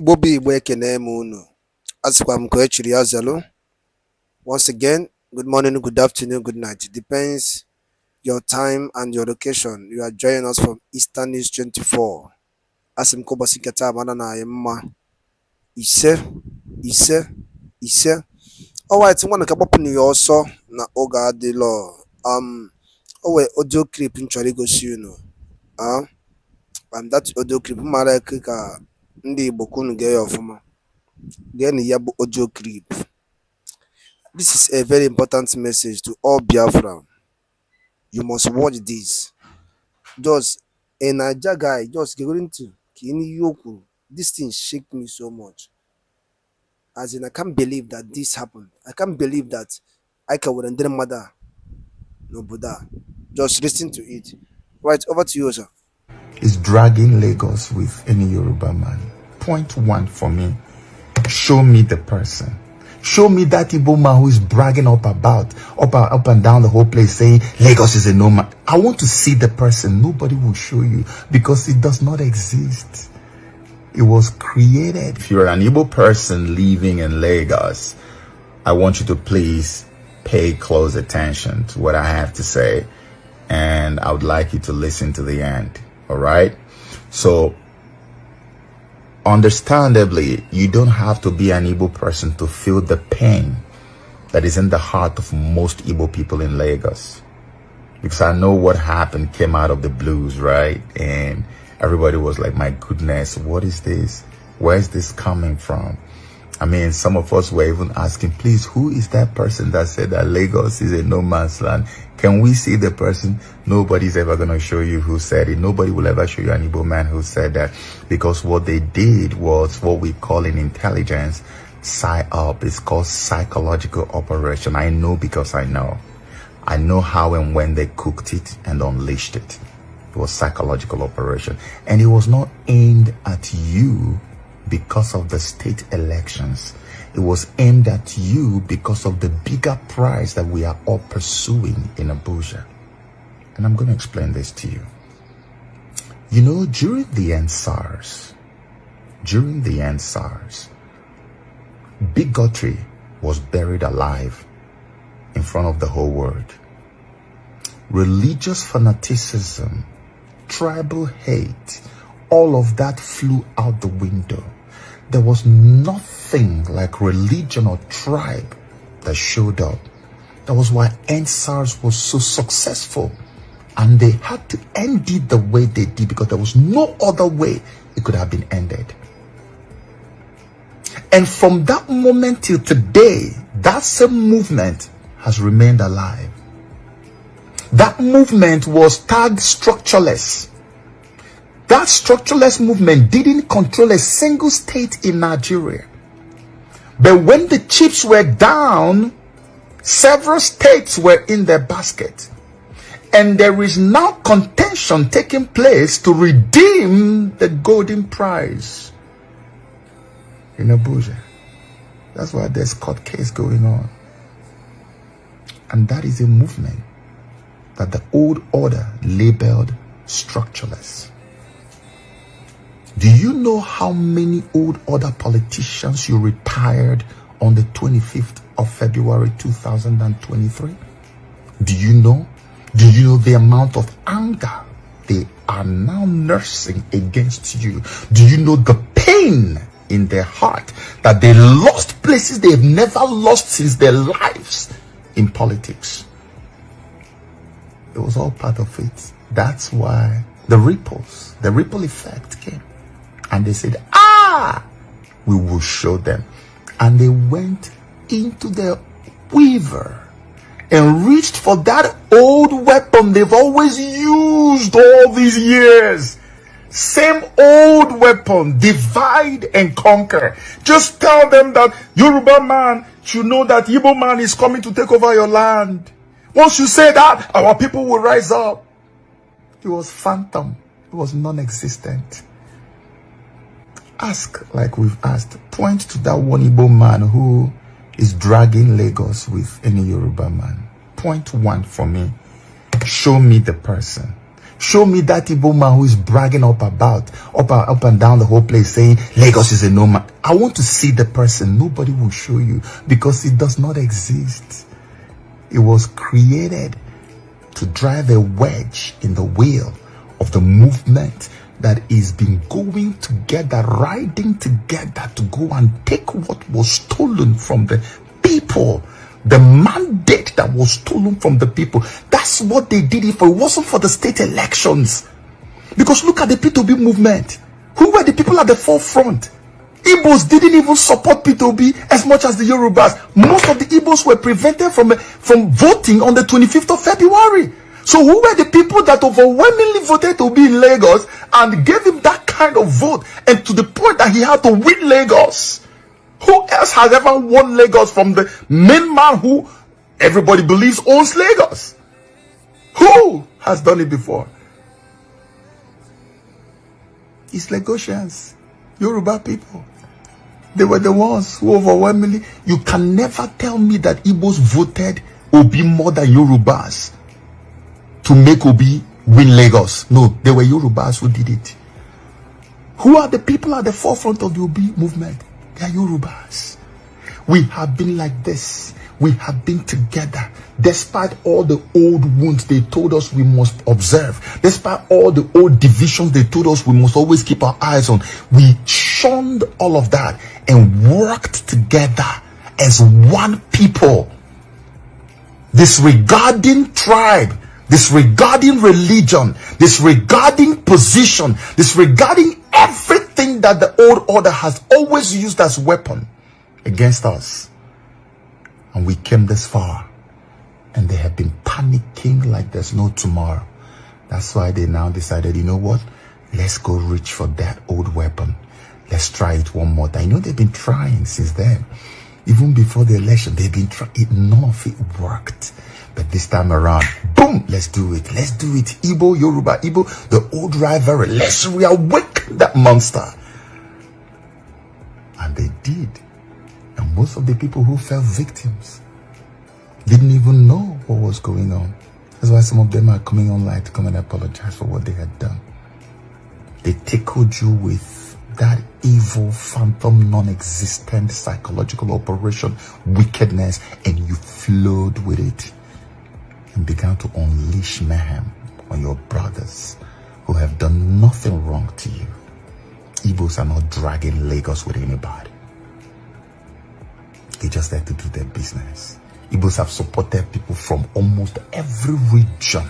Igbo bi Igbo ekene m unu. Asịkwa m ka echiri ya zelu. Once again, good morning, good afternoon, good night. It depends your time and your location. You are joining us from Eastern News 24. Asị m ka ụbọchị nke taa mara na anyị mma. Ise. Alright, nwanne ka gbapụ ya ọsọ na oge adịlọ. Owe audio clip m chọrọ igosi unu. That audio clip mara ka ndị Igbo kunu ga ya ọfụma. Then ya bụ audio clip. This is a very important message to all Biafrans. You must watch this. Just a Naija guy just going to Kini Yoku. This thing shook me so much. As in, I can't believe that this happened. I can't believe that I can win their mother. No Buddha. Just listen to it. Right, over to you, sir. Is dragging Lagos with any Yoruba man. Point one for me. Show me the person. Show me that Igbo man who is bragging up and down the whole place saying Lagos is a no man. I want to see the person. Nobody will show you because it does not exist. It was created. If you're an Igbo person living in Lagos, I want you to please pay close attention to what I have to say. And I would like you to listen to the end. All right? So, understandably, you don't have to be an Igbo person to feel the pain that is in the heart of most Igbo people in Lagos. Because I know what happened came out of the blues, right? And everybody was like, my goodness, what is this? Where is this coming from? I mean, some of us were even asking, please, who is that person that said that Lagos is a no man's land? Can we see the person? Nobody's ever going to show you who said it. Nobody will ever show you an Igbo man who said that. Because what they did was what we call in intelligence, PSYOP. It's called psychological operation. I know because I know. I know how and when they cooked it and unleashed it. It was psychological operation. And it was not aimed at you because of the state elections. It was aimed at you because of the bigger prize that we are all pursuing in Abuja. And I'm going to explain this to you. You know, during the end SARS, bigotry was buried alive in front of the whole world. Religious fanaticism, tribal hate, all of that flew out the window. There was nothing like religion or tribe that showed up. That was why EndSARS was so successful. And they had to end it the way they did because there was no other way it could have been ended. And from that moment till today, that same movement has remained alive. That movement was tagged Structureless. That Structureless movement didn't control a single state in Nigeria. But when the chips were down, several states were in their basket. And there is now contention taking place to redeem the golden prize in Abuja. That's why there's court case going on. And that is a movement that the old order labeled Structureless. Do you know how many old order politicians you retired on the 25th of February 2023? Do you know? Do you know the amount of anger they are now nursing against you? Do you know the pain in their heart that they lost places they've never lost since their lives in politics? It was all part of it. That's why the ripple effect came. And they said, we will show them. And they went into the weaver and reached for that old weapon they've always used all these years. Same old weapon, divide and conquer. Just tell them that Yoruba man should know that Igbo man is coming to take over your land. Once you say that, our people will rise up. It was phantom. It was non-existent. Ask like we've asked. Point to that one Igbo man who is dragging Lagos with any Yoruba man. Point one for me. Show me the person. Show me that Igbo man who is bragging up and down the whole place saying Lagos is a no man. I want to see the person. Nobody will show you because it does not exist. It was created to drive a wedge in the wheel of the movement that is been going together, riding together to go and take what was stolen from the people. The mandate that was stolen from the people. That's what they did it for. It wasn't for the state elections. Because look at the P2B movement. Who were the people at the forefront? Igbos didn't even support P2B as much as the Yorubas. Most of the Igbos were prevented from voting on the 25th of February. So who were the people that overwhelmingly voted to be in Lagos and gave him that kind of vote, and to the point that he had to win Lagos? Who else has ever won Lagos from the main man who everybody believes owns Lagos? Who has done it before? It's Lagosians, Yoruba people. They were the ones who overwhelmingly, you can never tell me that Igbos voted Obi more than Yorubas to make Obi win Lagos. No, they were Yorubas who did it. Who are the people at the forefront of the Obi movement? They are Yorubas. We have been like this. We have been together. Despite all the old wounds they told us we must observe. Despite all the old divisions they told us we must always keep our eyes on. We shunned all of that and worked together as one people. Disregarding tribe, disregarding religion, disregarding position, disregarding everything that the old order has always used as weapon against us. And we came this far, and they have been panicking like there's no tomorrow. That's why they now decided, you know what, let's go reach for that old weapon. Let's try it one more time. You know, they've been trying since then. Even before the election, they've been trying. None of it worked. But this time around, boom, let's do it. Let's do it. Igbo, Yoruba, Igbo, the old rivalry. Let's reawaken that monster. And they did. And most of the people who fell victims didn't even know what was going on. That's why some of them are coming online to come and apologize for what they had done. They tickled you with that evil, phantom, non-existent psychological operation, wickedness, and you flowed with it and began to unleash mayhem on your brothers who have done nothing wrong to you. Igbos are not dragging Lagos with anybody. They just there to do their business. Igbos have supported people from almost every region.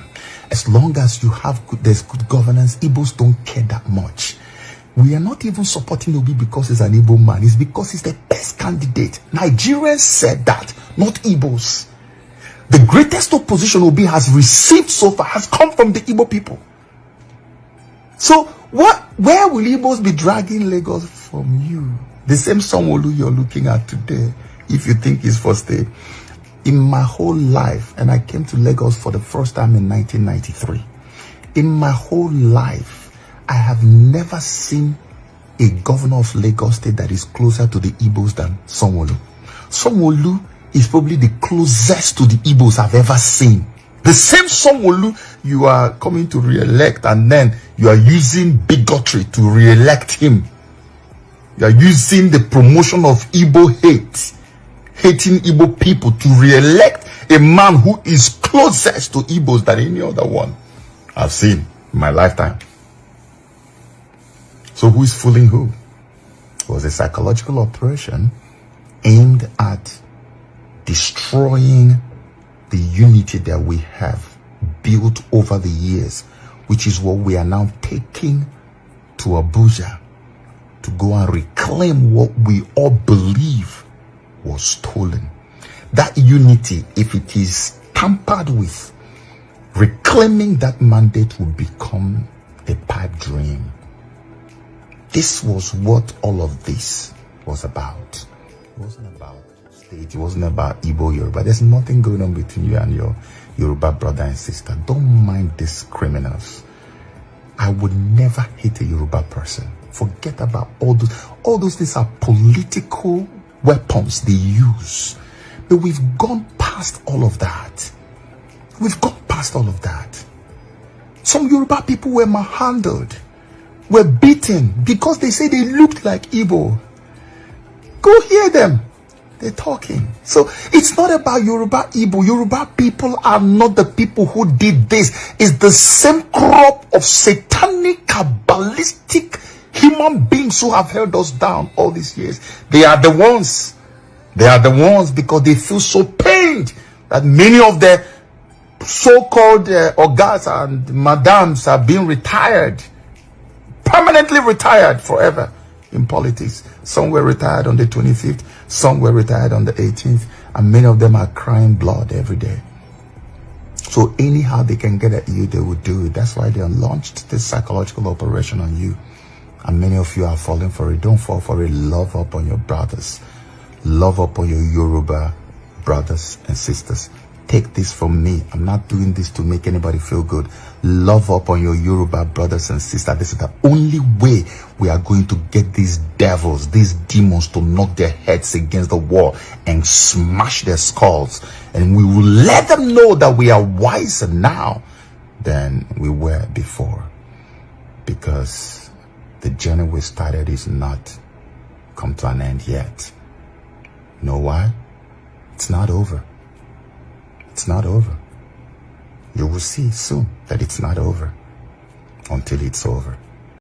As long as you have there's good governance, Igbos don't care that much. We are not even supporting Obi because he's an Igbo man. It's because he's the best candidate. Nigerians said that, not Igbos. The greatest opposition Obi has received so far has come from the Igbo people. So where will Igbos be dragging Lagos from you? The same Sanwo-Olu you're looking at today, if you think it's for state. In my whole life, and I came to Lagos for the first time in 1993. In my whole life, I have never seen a governor of Lagos State that is closer to the Igbos than Sanwo-Olu. Sanwo-Olu is probably the closest to the Igbos I've ever seen. The same Sanwo-Olu you are coming to re-elect, and then you are using bigotry to re-elect him. You are using the promotion of Igbo hate, hating Igbo people to re-elect a man who is closest to Igbos than any other one I've seen in my lifetime. So who is fooling who? It was a psychological operation aimed at destroying the unity that we have built over the years, which is what we are now taking to Abuja to go and reclaim what we all believe was stolen. That unity, if it is tampered with, reclaiming that mandate will become a pipe dream. This was what all of this was about. It wasn't about state, it wasn't about Igbo, Yoruba. There's nothing going on between you and your Yoruba brother and sister. Don't mind these criminals. I would never hate a Yoruba person. Forget about all those. All those things are political weapons they use. But we've gone past all of that. We've gone past all of that. Some Yoruba people were manhandled, were beaten because they say they looked like Igbo. Go hear them. They're talking. So it's not about Yoruba Igbo. Yoruba people are not the people who did this. It's the same crop of satanic, kabbalistic human beings who have held us down all these years. They are the ones. They are the ones because they feel so pained that many of their so-called ogas and madams are being retired, permanently retired forever in politics. Some were retired on the 25th, some were retired on the 18th, and many of them are crying blood every day. So anyhow they can get at you, they will do it. That's why they launched this psychological operation on you. And many of you are falling for it. Don't fall for it. Love up on your brothers. Love up on your Yoruba brothers and sisters. Take this from me. I'm not doing this to make anybody feel good. Love up on your Yoruba brothers and sisters. This is the only way we are going to get these devils, these demons, to knock their heads against the wall and smash their skulls. And we will let them know that we are wiser now than we were before. Because the journey we started is not come to an end yet. You know why? It's not over. It's not over. You will see soon that it's not over until it's over.